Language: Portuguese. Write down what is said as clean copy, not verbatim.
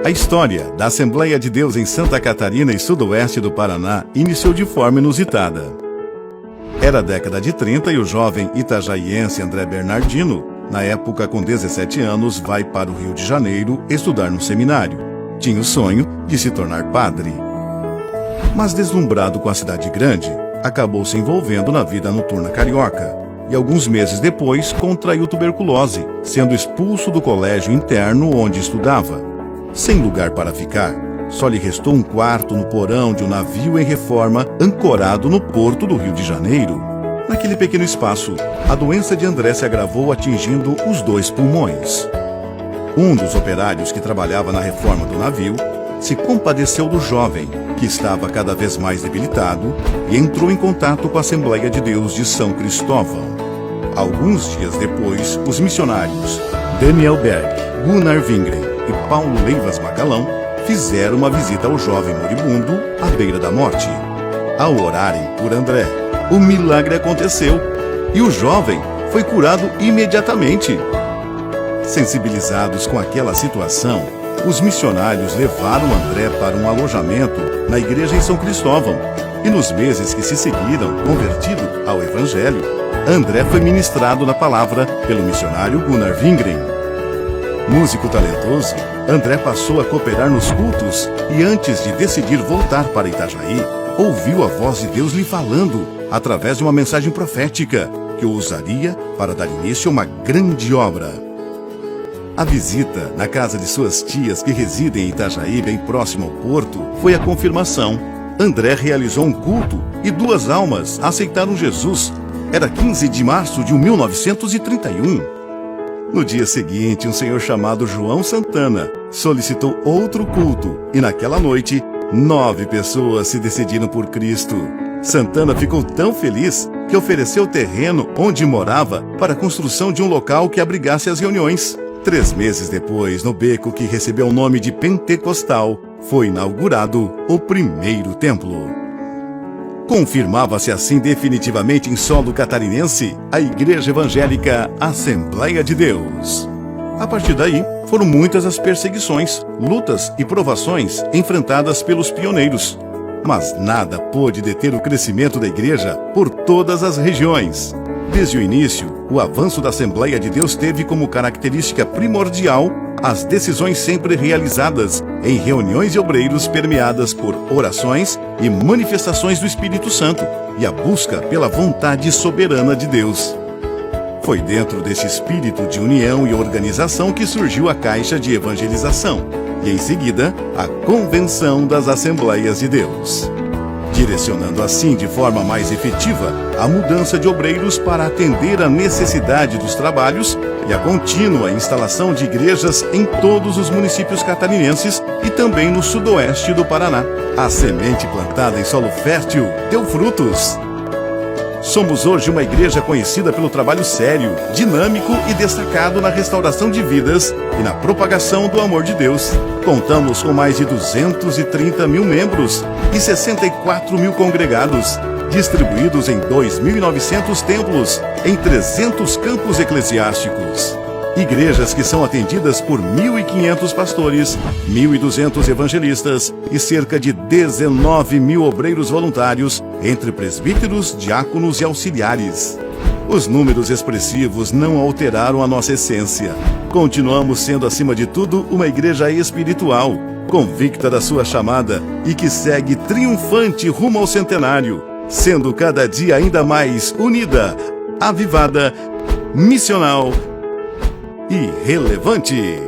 A história da Assembleia de Deus em Santa Catarina e sudoeste do Paraná iniciou de forma inusitada. Era a década de 30 e o jovem itajaiense André Bernardino, na época com 17 anos, vai para o Rio de Janeiro estudar no seminário. Tinha o sonho de se tornar padre. Mas deslumbrado com a cidade grande, acabou se envolvendo na vida noturna carioca e alguns meses depois contraiu tuberculose, sendo expulso do colégio interno onde estudava. Sem lugar para ficar, só lhe restou um quarto no porão de um navio em reforma ancorado no porto do Rio de Janeiro. Naquele pequeno espaço, a doença de André se agravou, atingindo os 2 pulmões. Um dos operários que trabalhava na reforma do navio se compadeceu do jovem, que estava cada vez mais debilitado, e entrou em contato com a Assembleia de Deus de São Cristóvão. Alguns dias depois, os missionários Daniel Berg, Gunnar Wingren e Paulo Leivas Magalhães fizeram uma visita ao jovem moribundo à beira da morte. Ao orarem por André, o milagre aconteceu e o jovem foi curado imediatamente. Sensibilizados com aquela situação, os missionários levaram André para um alojamento na igreja em São Cristóvão e nos meses que se seguiram, convertido ao Evangelho, André foi ministrado na palavra pelo missionário Gunnar Wingren. Músico talentoso, André passou a cooperar nos cultos e antes de decidir voltar para Itajaí, ouviu a voz de Deus lhe falando através de uma mensagem profética que o usaria para dar início a uma grande obra. A visita na casa de suas tias que residem em Itajaí, bem próximo ao porto, foi a confirmação. André realizou um culto e 2 almas aceitaram Jesus. Era 15 de março de 1931. No dia seguinte, um senhor chamado João Santana solicitou outro culto e naquela noite, 9 pessoas se decidiram por Cristo. Santana ficou tão feliz que ofereceu o terreno onde morava para a construção de um local que abrigasse as reuniões. 3 meses depois, no beco que recebeu o nome de Pentecostal, foi inaugurado o primeiro templo. Confirmava-se assim definitivamente em solo catarinense a Igreja Evangélica Assembleia de Deus. A partir daí, foram muitas as perseguições, lutas e provações enfrentadas pelos pioneiros. Mas nada pôde deter o crescimento da igreja por todas as regiões. Desde o início, o avanço da Assembleia de Deus teve como característica primordial as decisões sempre realizadas em reuniões de obreiros permeadas por orações e manifestações do Espírito Santo e a busca pela vontade soberana de Deus. Foi dentro desse espírito de união e organização que surgiu a Caixa de Evangelização e, em seguida, a Convenção das Assembleias de Deus, direcionando assim de forma mais efetiva a mudança de obreiros para atender à necessidade dos trabalhos e a contínua instalação de igrejas em todos os municípios catarinenses e também no sudoeste do Paraná. A semente plantada em solo fértil deu frutos. Somos hoje uma igreja conhecida pelo trabalho sério, dinâmico e destacado na restauração de vidas e na propagação do amor de Deus. Contamos com mais de 230 mil membros e 64 mil congregados, distribuídos em 2.900 templos, em 300 campos eclesiásticos. Igrejas que são atendidas por 1.500 pastores, 1.200 evangelistas e cerca de 19 mil obreiros voluntários, entre presbíteros, diáconos e auxiliares. Os números expressivos não alteraram a nossa essência. Continuamos sendo, acima de tudo, uma igreja espiritual, convicta da sua chamada e que segue triunfante rumo ao centenário, sendo cada dia ainda mais unida, avivada, missional e relevante.